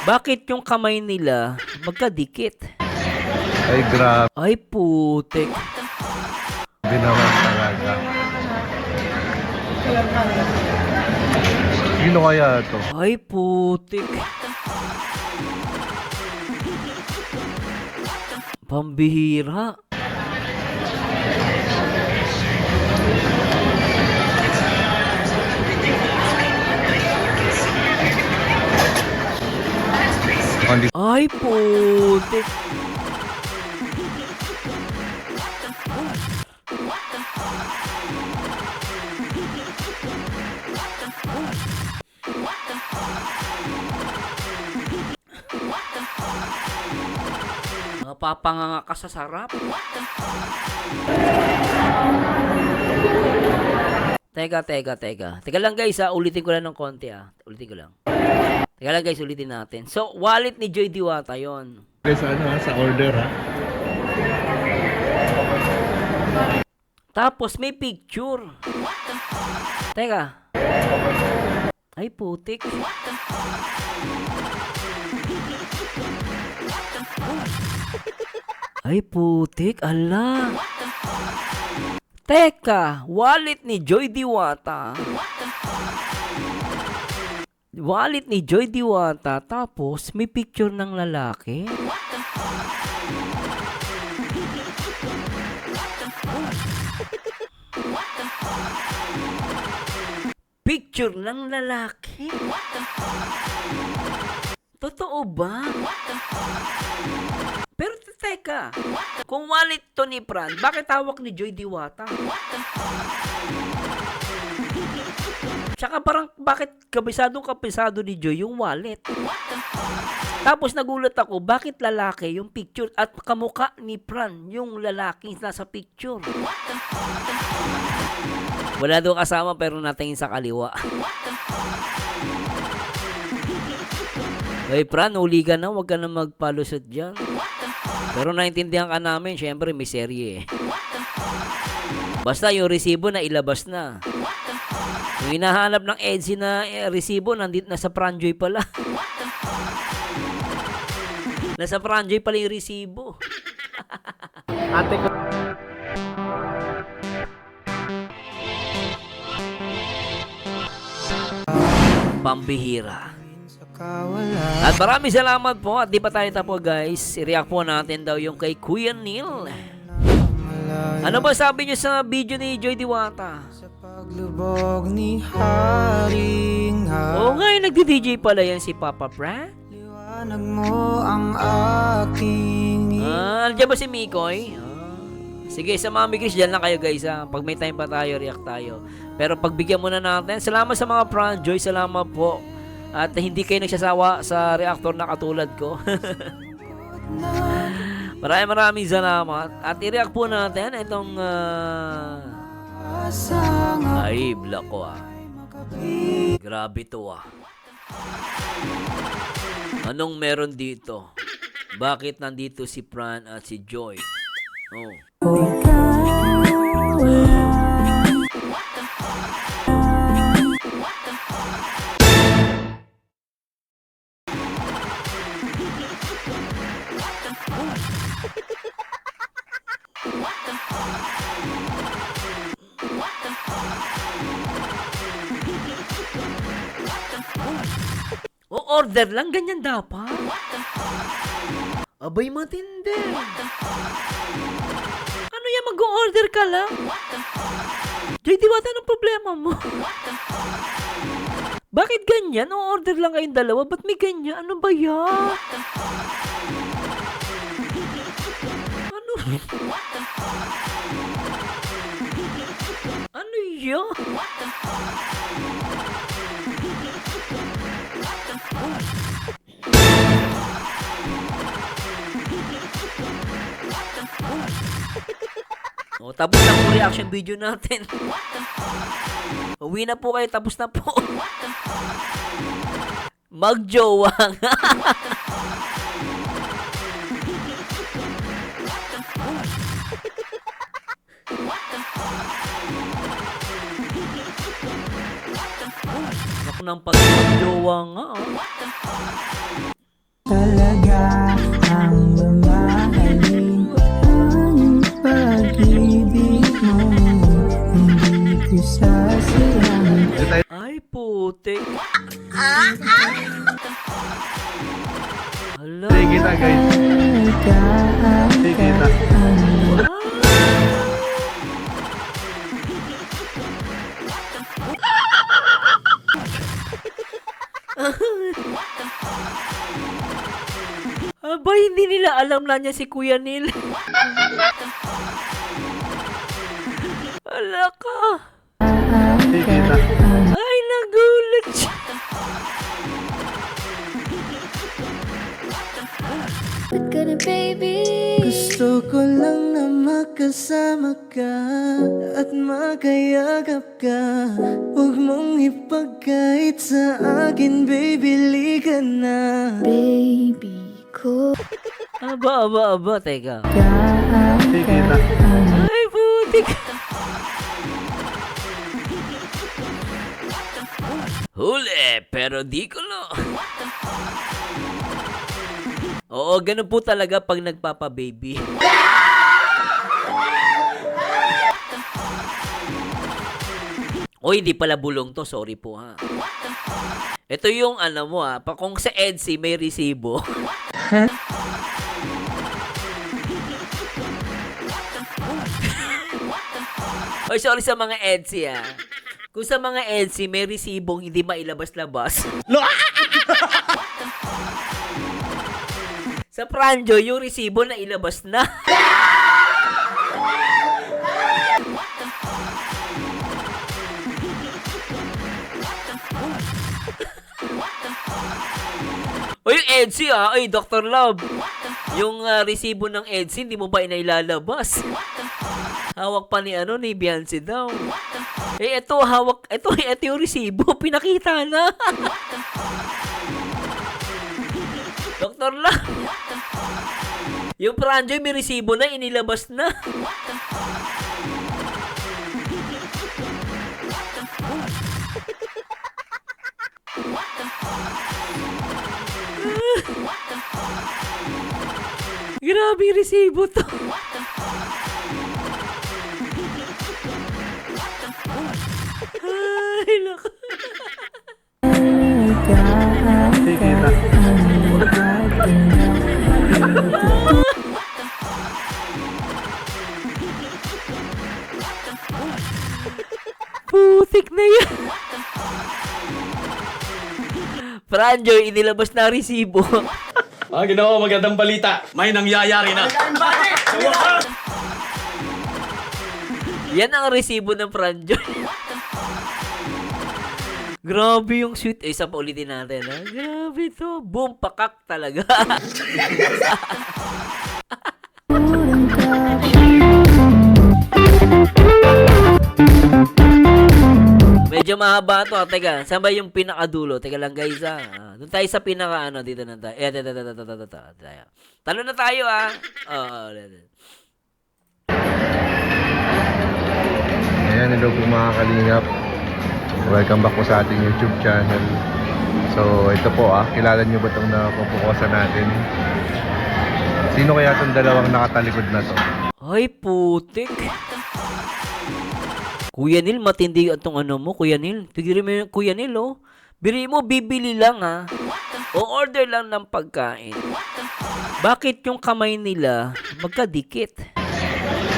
Bakit yung kamay nila magkadikit? Ay, grabe Ay, putik. naman talaga. Sino kaya ito? Ay, putik. Pambihira. Mukhang di- Ay, putik. Mapapanganga ka sa sarap. Teka lang guys ha, ulitin ko lang ng konti ha. Ulitin ko lang. Teka lang guys, ulitin natin. So, wallet ni Joy Diwata yon. Sa ano ha? Sa order ha? Tapos may picture. Teka. Ay, putik. Ay, putik. Ala. Teka, wallet ni Joy Diwata. Wallet ni Joy Diwata. Tapos, may picture ng lalaki. Picture ng lalaki? Totoo ba? Pero teka, kung wallet to ni Fran, bakit hawak ni Joy Diwata? Tsaka parang bakit kabisado ni Joy yung wallet? Tapos nagulat ako, bakit lalaki yung picture at kamukha ni Fran yung lalaki nasa picture? Wala doon kasama pero natingin sa kaliwa. Hey Fran, huli ka na, huwag ka na magpalusot dyan. Pero naintindihan ka namin, syempre may serye eh. Basta yung resibo na ilabas na. Yung hinahanap ng EDSI na resibo, nandito na sa Franjoy pala. Nasa Franjoy pala yung resibo. Ate ko. Pambihira. At maraming salamat po. At di pa tayo tapos guys. I-react po natin daw yung kay Kuya Neil. Ano ba sabi niyo sa video ni Joy Diwata? Paglubog ni Haring Oo nga, nagdi-DJ pala yan si Papa Fran. liwanag mo ang aking Andiyan ba si Mikoy? Sige, sa Mami Chris, dyan lang kayo guys ha. Pag may time pa tayo, react tayo. Pero pagbigyan muna natin. Salamat sa mga Fran Joy, salamat po. At hindi kayo nagsasawa sa reactor na katulad ko. Maraming salamat. At i-react po natin itong ay, black ko Grabe to Anong meron dito? Bakit nandito si Fran at si Joy? Oh. Order lang, ganyan dapat. Abay, matindi. Ano yan, mag-order ka lang? Joy Diwata, anong problema mo? Bakit ganyan? O-order lang kayong dalawa. Ba't may ganyan? Ano ba yan? Ano? Ano yan? O, tapos na po reaction video natin. Uwi na po kayo, tapos na po. Magjowa nga. Ako ng pag-magjowa nga. talaga ang mamahalin. Ang pag-ibig mo, hindi ko sasayangin. Ay, putik. Hala. Sige kita guys. Sige kita. Aba, hindi nila alam na niya si Kuya Neil. Hala ka. Sige kita. Ay, nagulat siya. Gusto ko lang na makasama ka at makayagap ka. Huwag mong ipagkait sa akin, baby, liga na. Baby ko Aba, teka. Sige kita. Ay, putik. Huli, pero di ko no. Oo, ganun po talaga pag nagpapa-baby. Oy, hindi pala bulong to. Sorry po ha. Ito yung ano mo ha. Kung sa EDSI may resibo. Oy, sorry sa mga EDSI ha. Kung sa mga EDSI may resibong hindi mailabas-labas. Sa Pranjo, yung resibo na ilabas na. O yung EDSI ay Dr. Love. Yung resibo ng EDSI, hindi mo ba inailalabas? Hawak pa ni ni Beyonce daw. Ito yung resibo, pinakita na. Dr. Love. Yung Pranjo, may resibo na, inilabas na. Grabe yung resibo to. Ay, naku. Sige kita. Putik na yan. Pranjo, inilabas na ang resibo. Ginawa, magandang balita. May nangyayari na. Yan ang resibo ng Pranjo. Grabe yung sweet. Isa pa ulitin natin. Ha? Grabe to. Boom, pakak talaga. Medyo mahaba to. Teka, saan ba yung pinakadulo? Teka lang guys doon tayo sa pinaka dito na tayo. Tayo. Talo na tayo Ayan, hello po mga kalingap. Welcome back po sa ating YouTube channel. So, ito po kilala nyo ba itong napupukosan natin? Sino kaya itong dalawang nakatalikod na to? Ay, putik. Kuya Neil, matindi itong mo, Kuya Neil. Tigiri mo yung Kuya Neil, oh. Biri mo, bibili lang, ha. O order lang ng pagkain. Bakit yung kamay nila magkadikit?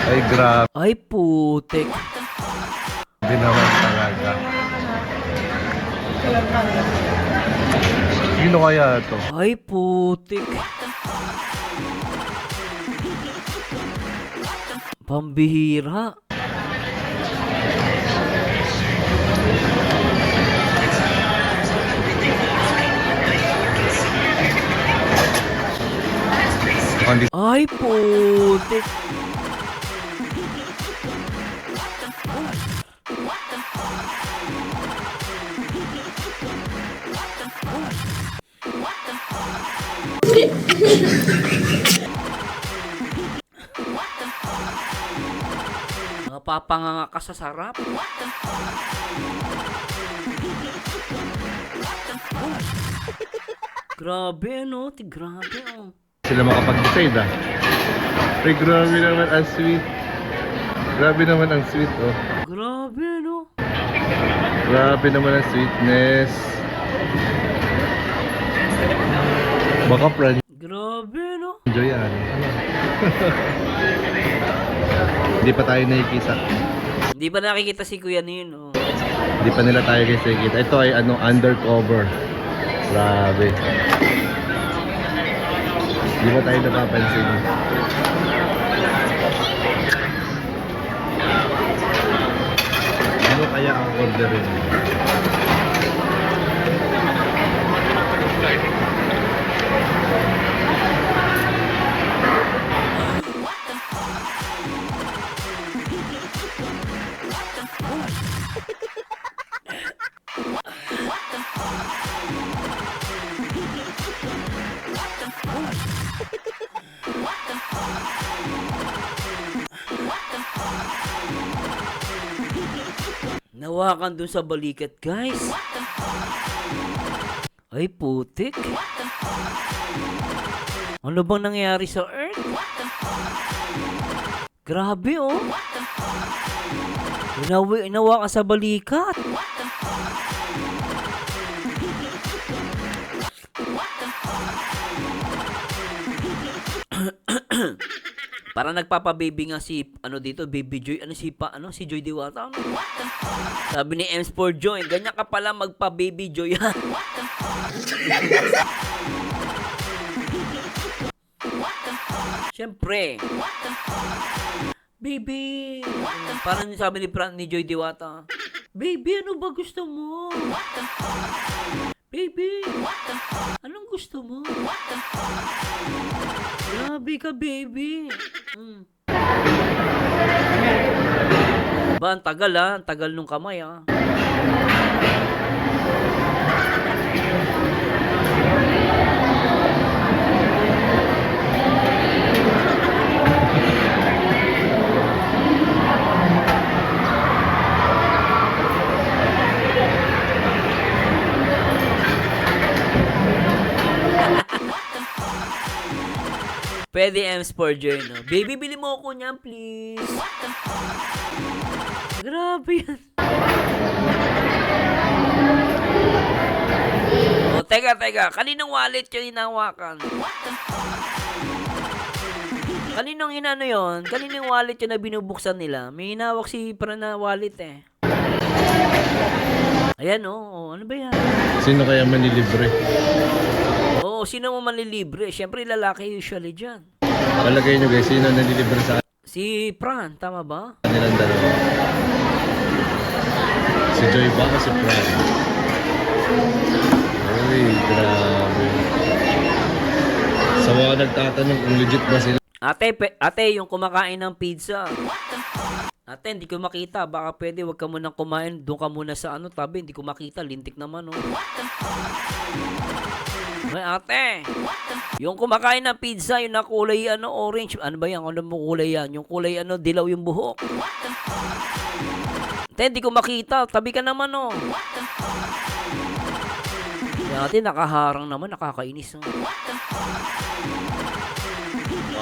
Ay, grabe Ay, putik. naman talaga. Sino kaya ito? Ay, putik. Pambihira. Ay, putik. Mapapanganga ka sa sarap. Grabe, no? Grabe, oh. Sila makapag-decide ah. Ay, grabe naman ang sweet. Grabe naman ang sweet oh. Grabe, no? Grabe naman ang sweetness. Baka friend, Grabe, no? enjoy yan. Hindi pa tayo nakikita. Hindi pa nakikita si Kuya Nino. Hindi pa nila tayo guys nakikita. Ito ay ano, undercover. Grabe. Hindi pa tayo napapansin. Ano kaya ang orderin? Nawakan dun sa balikat, guys. Ay, putik. Ano bang nangyari sa Earth? Grabe, oh. Inawakan sa balikat. Para nagpapa-baby nga si ano dito, Baby Joy, si Joy Diwata. Ano? Sabi ni Ems for Joy, ganyan ka pala magpa-Baby Joy. Siyempre. Baby. Parang sabi ni Joy Diwata, baby, ano ba gusto mo? Baby, anong gusto mo? Grabe ka, baby. Ba, ang tagal ah. Ang tagal nung kamay ah. Pwede M's for Joy, no? Baby, bili mo ako niyan, please. Grabe yan. O, teka. Kaninong wallet yung hinawakan? Kaninong inano yun? Kaninong wallet yung na binubuksan nila? May hinawak si Pran na wallet eh. Ayan, oh. Ano ba yan? Sino kaya manilibre? Oo, sino mo manlilibre? Siyempre, lalaki usually dyan. Palagay nyo guys, sino nanilibre sa Si Pran, tama ba? kanilang dalawa? Si Joy ba o si Fran? Uy, grabe. Sa mga nagtatanong kung legit ba sila. Ate, yung kumakain ng pizza. Ate, hindi ko makita. Baka pwede, wag ka munang kumain. Doon ka muna sa tabi. Hindi ko makita. Lintik naman, oh. Ay, ate. Yung kumakain ng pizza, yung nakulay, orange. Ano ba yan? Ano mo kulay yan? Yung kulay, dilaw yung buhok. Ate, hindi ko makita. Tabi ka naman, oh. Ate, nakaharang naman. Nakakainis, oh.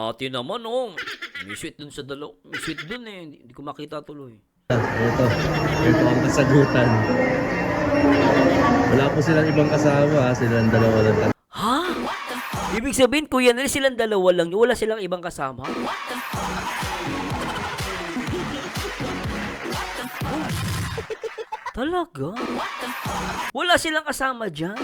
Ate naman, oh. May sweet dun sa dalaw. May sweet dun, eh. Hindi ko makita tuloy. Ito ang kasagutan. Wala po silang ibang kasama, silang dalawa lang. Ha? Ibig sabihin, Kuya Nel, silang dalawa lang. Wala silang ibang kasama? Talaga? Wala silang kasama dyan?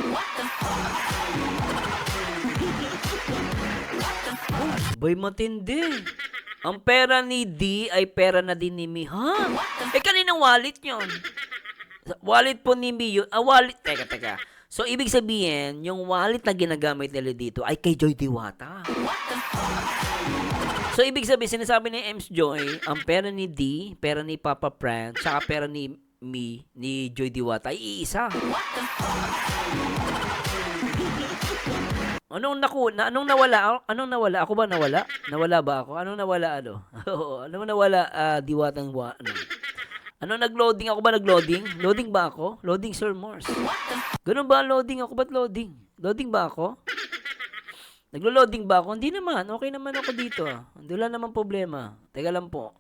Bay, matindi. Ang pera ni D ay pera na din ni Mi. Ha? Eh, kaninang wallet yun? Wallet po ni Mi yun. Wallet. Teka. So, ibig sabihin, yung wallet na ginagamit nila dito ay kay Joy Diwata. So, ibig sabihin, sinasabi ni Ems Joy, ang pera ni D, pera ni Papa Fran, tsaka pera ni Mi, ni Joy Diwata, ay iisa. Anong nawala? Anong nawala? Ako ba nawala? Nawala ba ako? Anong nawala, Oo, anong nawala, Diwatang Ano, nag-loading ako ba? Nag-loading? Loading ba ako? Loading, Sir Morse. Ganun ba? Loading ako? Ba't loading? Loading ba ako? Naglo-loading ba ako? Hindi naman. Okay naman ako dito. Wala naman problema. Teka lang po.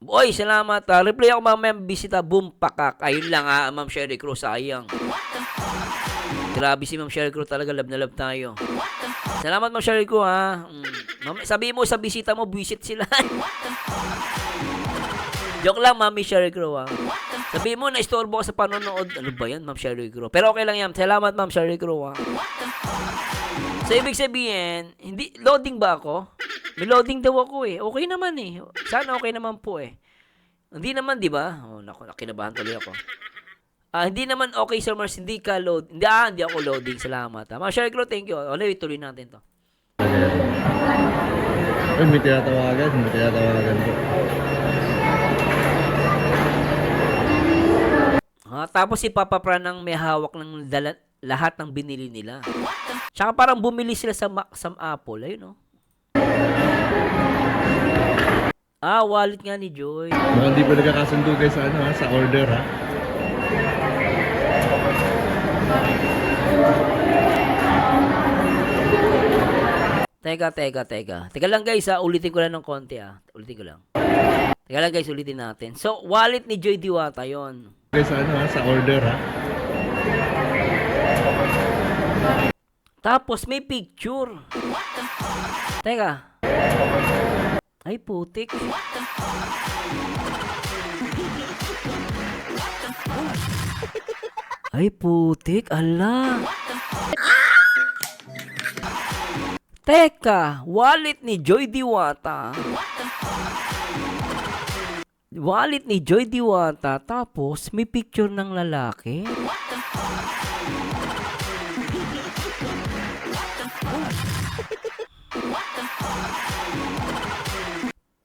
Oy, salamat. Reply ako mamaya. Bisita. Boom, pakak. Ayun lang Ma'am Sherry Cruz. Sayang. Grabe si Ma'am Sherry Cruz talaga. Love na love tayo. Salamat Ma'am Sherry Cruz Sabihin mo sa bisita mo, visit sila. Joke lang, Mami Sherry Cruz Sabihin mo, na-istorbo ka sa panonood. Ano ba yan, Ma'am Sherry Cruz? Pero okay lang yan. Salamat, Ma'am Sherry Cruz So, ibig sabihin, hindi, loading ba ako? May loading daw ako Okay naman Sana okay naman po Hindi naman, di ba? Oh, naku, nakinabahan tuloy ako. Hindi naman okay, Sir Mars. Hindi ka load. Hindi ako loading. Salamat. Ma'am Sherry Cruz, thank you. Ulit, tuloy natin to. Ay, may tinatawagan po. Tapos si Papa Fran ang may hawak ng lahat ng binili nila. Tsaka parang bumili sila sa Apple. Ayun, wallet nga ni Joy. Baka hindi pa nagkakasundo guys sa sa order Teka lang guys ulitin ko lang ng konti Ulitin ko lang. Teka lang guys, ulitin natin. So, wallet ni Joy Diwata yon. Guys sa order Tapos may picture. Teka. Ay putik. Ay putik, ala. Teka, wallet ni Joy Diwata. Wallet ni Joy Diwata, tapos may picture ng lalaki.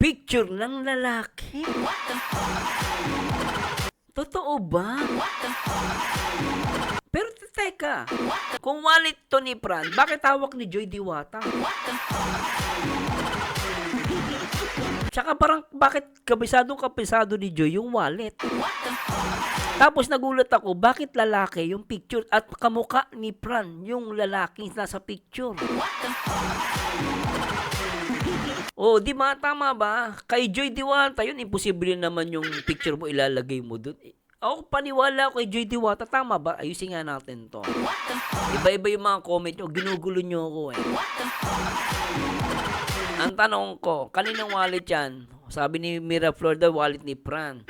Picture ng lalaki? Totoo ba? Pero teka, kung wallet to ni Fran, bakit hawak ni Joy Diwata? Tsaka parang bakit kapisado ni Joy yung wallet? Tapos nagulat ako, bakit lalaki yung picture at kamukha ni Fran yung lalaking nasa picture? Di ba? Tama ba? Kay Joy Diwata yun, imposible naman yung picture mo ilalagay mo dun. Ako paniwala ko kay Joy Diwata, tama ba? Ayusin nga natin to. Iba-iba yung mga comment nyo, ginugulo nyo ako Ang tanong ko, kaninang wallet yan? Sabi ni Mira Flor daw, wallet ni Fran.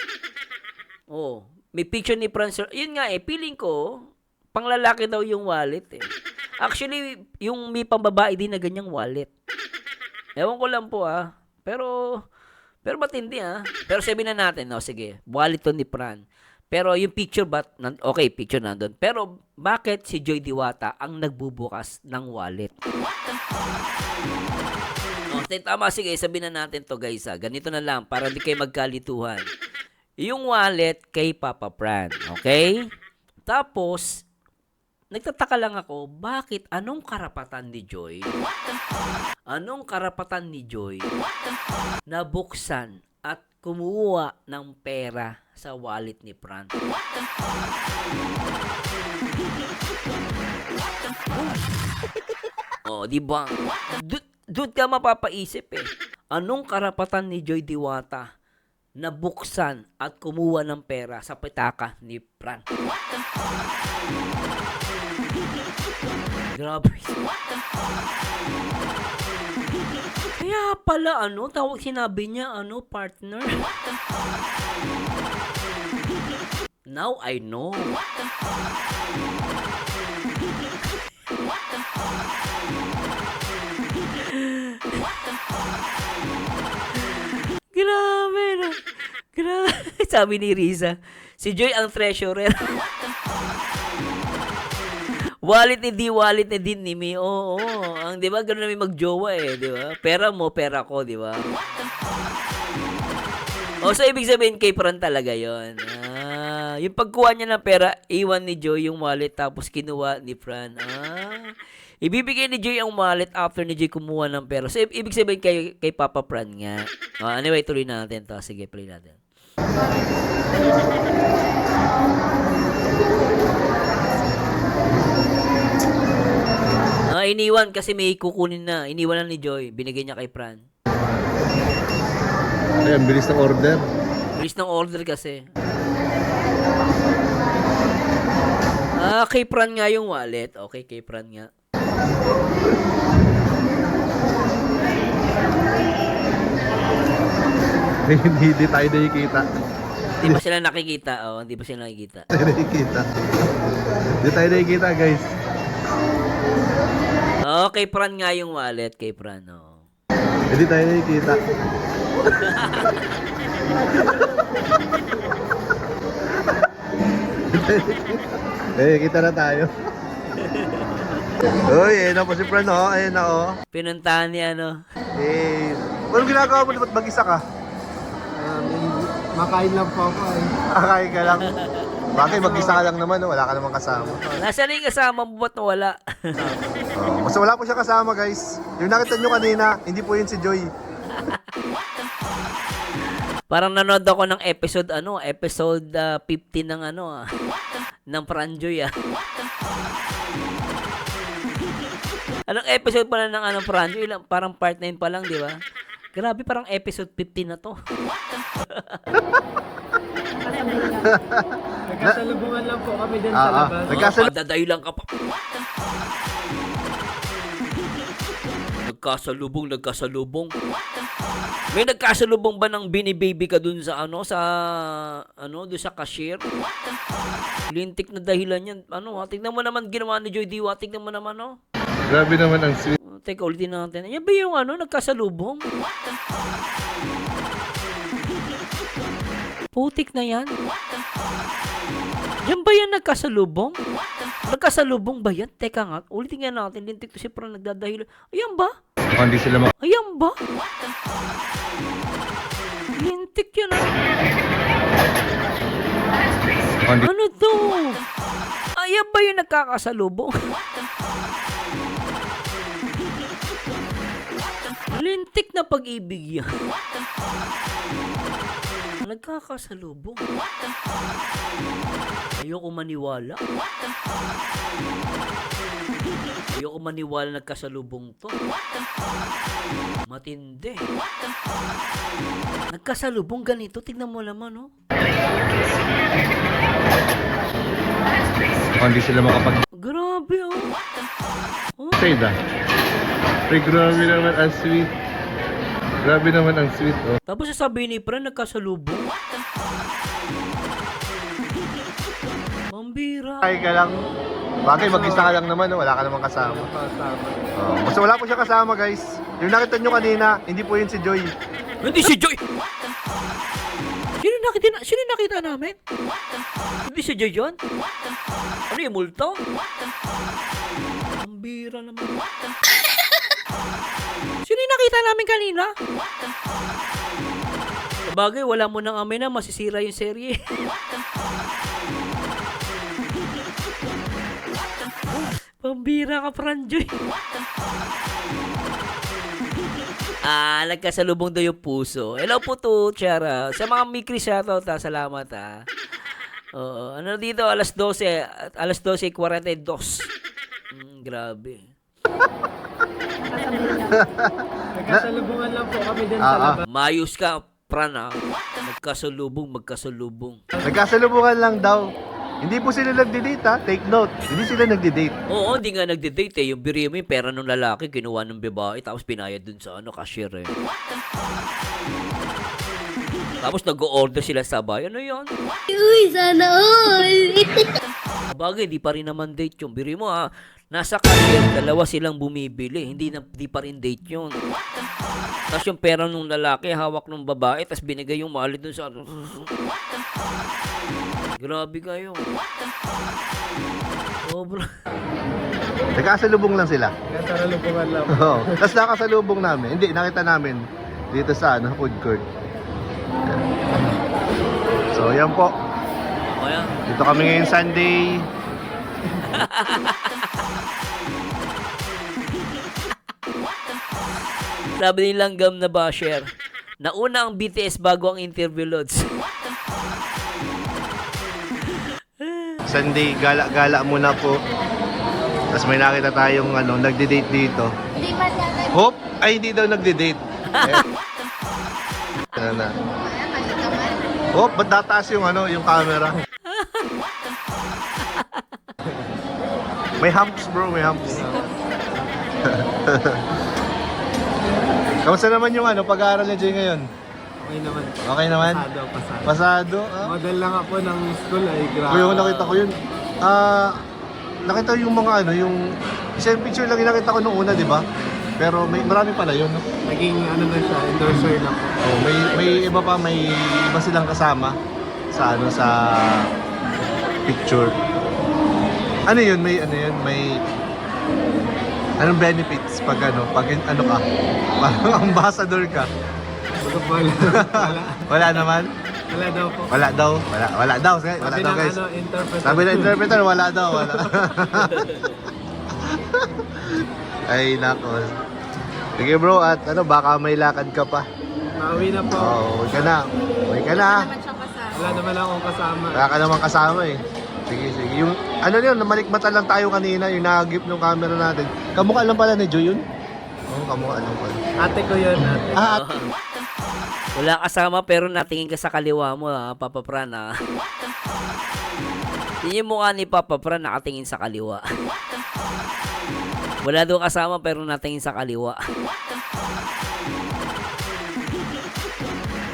May picture ni Fran. Yun nga feeling ko, panglalaki daw yung wallet Actually, yung may pambabae din na ganyang wallet. Ewan ko lang po Pero matindi Pero sabihin na natin, sige, wallet to ni Fran. Pero yung picture okay, picture nandun. Pero bakit si Joy Diwata ang nagbubukas ng wallet? Tama, sige, sabihin na natin to guys Ganito na lang, para di kayo magkalituhan. Yung wallet kay Papa Fran, okay? Tapos, nagtataka lang ako, bakit anong karapatan ni Joy? Anong karapatan ni Joy na buksan at kumuha ng pera sa wallet ni Fran? Di ba? Doon ka mapapaisip Anong karapatan ni Joy Diwata na buksan at kumuha ng pera sa pitaka ni Fran? Grabe. Kaya pala sinabi niya partner. Now I know. Grabe. Sabi ni Riza, si Joy ang treasurer. Wallet ni din ni Mi. Ang 'di ba ganoon namin magjowa 'di ba? Pera mo, pera ko, 'di ba? So ibig sabihin kay Fran talaga 'yon. Yung pagkuha niya ng pera, iwan ni Joy yung wallet tapos kinuha ni Fran. Ibibigay ni Joy ang wallet after ni Joy kumuha ng pera. So ibig sabihin kay Papa Fran nga. Anyway, tuloy natin 'to. Sige, play natin. Iniwan kasi may kukunin na. Iniwan na ni Joy. Binigay niya kay Fran. Ay, ang bilis ng order. Bilis ng order kasi. Kay Fran nga yung wallet. Okay, kay Fran nga. Hindi tayo nakikita. Hindi pa sila nakikita. Hindi pa sila nakikita. Tayo nakikita. Hindi tayo nakikita, guys. Kay Fran nga yung wallet. Kay Fran, Hindi tayo nakikita. Kita na tayo. Uy, ayun na po si Fran, oh. Ayun na, oh. Pinuntahan ni ano. Anong ginagawa mo? Ba't mag-isa ka? Makain lang po ako eh. Kakain ka lang. Bakit mag-isa ka lang naman, oh. Wala ka namang kasama. Nasaan yung kasama mo? Ba't nawala? Basta wala po siya kasama, guys. Yung nakita nyo kanina, hindi po yun si Joy. Parang nanood ako ng episode 15 ng ng Franjoy Anong episode pala ng Franjoy? Parang part 9 pa lang, di ba? Grabe, parang episode 15 na to. Nagkasalubungan lang po kami din sa labas. Padadahilan ka pa. Nagkasalubong. May nagkasalubong ba ng binibaby ka dun sa dun sa cashier? Lintik na dahilan yan. Tignan mo naman ginawa ni Joy Diwa. Tignan mo naman, Grabe naman ang sweet. Teka, ulitin natin. Yan ba yung nagkasalubong? Putik na yan. Yan ba yan nagkasalubong? Nagkasalubong ba yan? Teka nga, ulitin nga natin. Lintik to si Fran nagdadahilan. Ayan ba? Hindi sila Ayan ba? Lintik yan Ano to? Ayan ba yung nagkakasalubong? Lintik na pag-ibig yan. Nagkakasalubong. Ayoko maniwala. Nagkasalubong to. Matindi. Nagkasalubong ganito. Tignan mo naman, Hindi sila makapag... Grabe, Say that. Grabe naman ang sweet. Grabe naman ang sweet, oh. Tapos sasabihin ni Fran, nagkasalubong. Mambira. Kakain ka lang. Bakit mag-isa ka lang naman, oh. Wala ka namang kasama. Basta wala po siya kasama, guys. Yung nakita nyo kanina, hindi po yun si Joy. Hindi si Joy! Sino nakita namin? Hindi si Joy yun? Ano yung multo? Mambira naman. Sino yung nakita namin kanina? Sabagay, wala mo nang amin na masisira yung serye. Pambira ka, Franjoy. Nagkasalubong daw yung puso. Hello po to, Chara. Sa mga mikri shoutout, salamat, Oo, dito, alas 12:42. Grabe. Nagkasalubungan lang po kami din sa labas. Mayos ka, Fran, magkasalubong. Nagkasalubungan lang daw. Hindi po sila nagde-date, ha? Take note. Hindi sila nagde-date. Oo, hindi nga nagde-date Yung biri mo yung pera ng lalaki, kinuha ng babae, tapos pinayad dun sa cashier Tapos nag-o-order sila sabay. Ano yun? Uy, sana all! Bagay, di pa rin naman date yung biri mo, nasa cashier, dalawa silang bumibili. Hindi pa rin date yun. Tapos yung pera ng lalaki, hawak ng babae, tapos binigay yung mali dun sa... Grabe kayo. Sobra. Nagkasalubong lang sila. Nagkasalubungan lang. Oo. Tapos nakasalubong namin. Hindi, nakita namin dito sa food court. So, yan po. Kaya, Dito kami ngayon Sunday. sabi nilang gam na basher, nauna ang BTS bago ang interview loads. Sunday, gala-gala muna po. Tapos may nakita tayong nagde-date dito. Hope? Ay, hindi daw nagde-date. Ano na. Hope, ba't nataas yung yung camera? May humps bro, may humps. Kamusta naman yung pag-aaral niya Jay ngayon? Okay naman. Okay naman? Pasado. Pasado? Ah? Model lang ako ng school ay grabe. Kuya, nakita ko yun. Nakita yung mga yung isang picture lang yung nakita ko nung una, di ba? Pero marami pala yun, no? Naging na siya, endorser lang po. Oh, may iba pa, may iba silang kasama sa sa picture. Ano yun? May anong benefits pag ka? Parang ambassador ka. Wala. Wala naman? Wala daw po. Wala daw. Wala daw guys. Interpreter. Sabi ng interpreter, wala daw. Ay, nako. Sige bro, at baka may lakad ka pa. Pauwi na po. Uwi ka na. Wala naman akong kasama. Wala ka naman kasama eh. Sige. Yung, namalikmata lang tayo kanina, yung nag-gip ng camera natin. Kamukha lang pala ni Joy yun? Oo, kamukha lang pala. Ate ko yun, ate. Wala kasama pero natingin ka sa kaliwa mo, Papa Fran, ha? Yun yung mukha ni Papa Fran, nakatingin sa kaliwa. Wala doon kasama pero natingin sa kaliwa.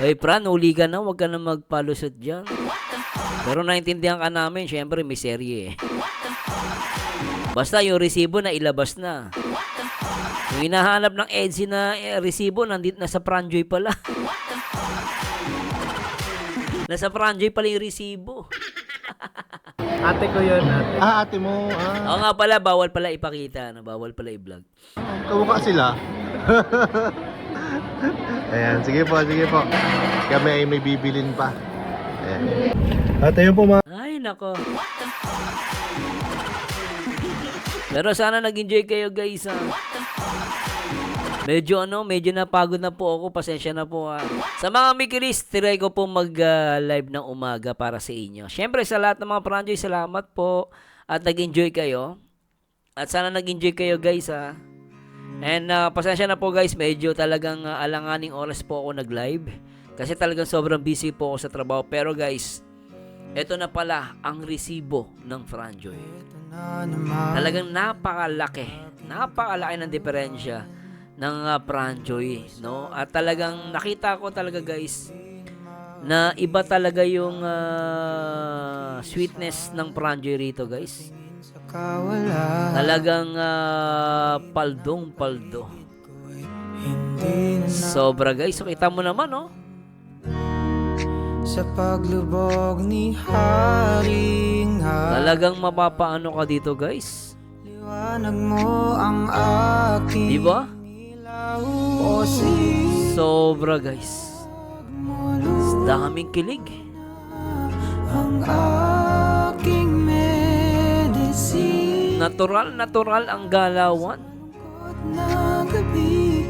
Hey Fran, huli ka na, huwag ka na magpalusot dyan. Pero naintindihan ka namin, syempre may serye eh. Basta yung resibo na ilabas na. Yung hinahanap ng EDSI na resibo, nandito na sa Franjoy pala. Nasa Franjoy pala yung resibo. Ate ko yun, ate. Ate mo. Oo nga pala, bawal pala ipakita. Bawal pala i-vlog. Kamukha sila. Ayan, sige po. Kami ay may bibilin pa. Ayan. At ayun po Ay, nako. Pero sana nag-enjoy kayo guys, ha. Medyo napagod na po ako. Pasensya na po, ha. Sa mga Mikiris, try ko po mag-live ng umaga para sa inyo. Siyempre, sa lahat ng mga Franjoy, salamat po. At nag-enjoy kayo. At sana nag-enjoy kayo guys, ha. And pasensya na po guys, medyo talagang alanganing oras po ako nag-live. Kasi talagang sobrang busy po ako sa trabaho. Pero guys, ito na pala ang resibo ng Franjoy. Talagang napakalaki ng diferensya ng Franjoy, no? At talagang nakita ko talaga guys na iba talaga yung sweetness ng Franjoy rito guys. Talagang paldong-paldo. Sobra guys, so kita mo naman, no? Sa paglubog ni Haring Talagang mapapaano ka dito guys. Liwanag mo ang aking Di ba? o Sobra guys. Daming kilig. ang aking medicine Natural ang galawan. na gabi.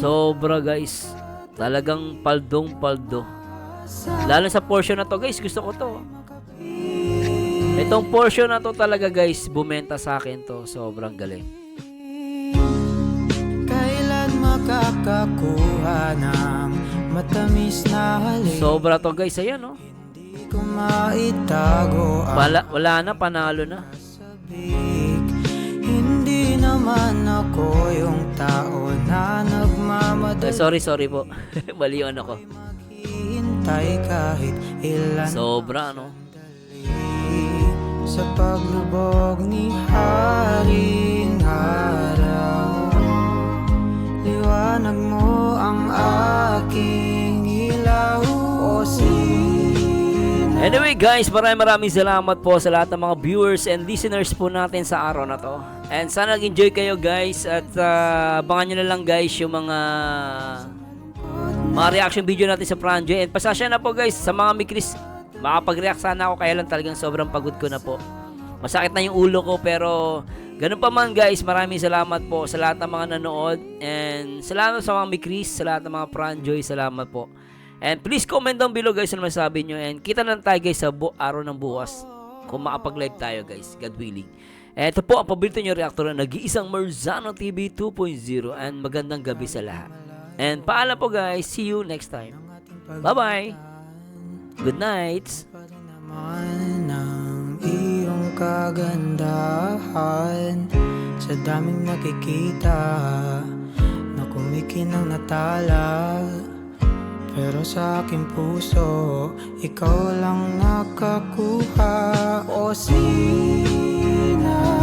Sobra guys. Talagang paldong-paldo. Lalo sa portion na to guys, gusto ko to. Itong portion na to talaga guys, bumenta sa akin to. Sobrang galing. Kailan makakakuha ng matamis na halik? Sobra to guys, ayan, no? Di ko maitago ang Wala na, panalo na. sabik. Hindi naman ako yung tao na nagmamadali. Sorry po. Mali yun ako. Hintay kahit ilan Sobra, no? sa paglubog ni Haring Araw. Liwanag mo ang aking ilaw o sino. Anyway guys, maraming salamat po sa lahat ng mga viewers and listeners po natin sa araw na to. And sana nag-enjoy kayo guys at abangan nyo na lang guys yung mga reaction video natin sa Franjoy. And pasasya na po guys sa mga Mikris. Makapag-react sana ako kaya lang talagang sobrang pagod ko na po. Masakit na yung ulo ko pero ganun pa man guys, maraming salamat po sa lahat ng mga nanood. And salamat sa mga Mikris, sa lahat ng mga Franjoy, salamat po. And please comment down below guys ano masabi nyo. And kita lang tayo guys sa araw ng bukas. kung makapag-live tayo guys, God willing. Ito po ang paborito nyo reactor na nag-iisang Marzano TV 2.0 and magandang gabi sa lahat. And paalam po guys, see you next time. Bye-bye! Good night! Pa rin naman ang iyong kagandahan sa daming nakikita na kumikinang natala. Pero sa aking puso, ikaw lang nakakuha. O sina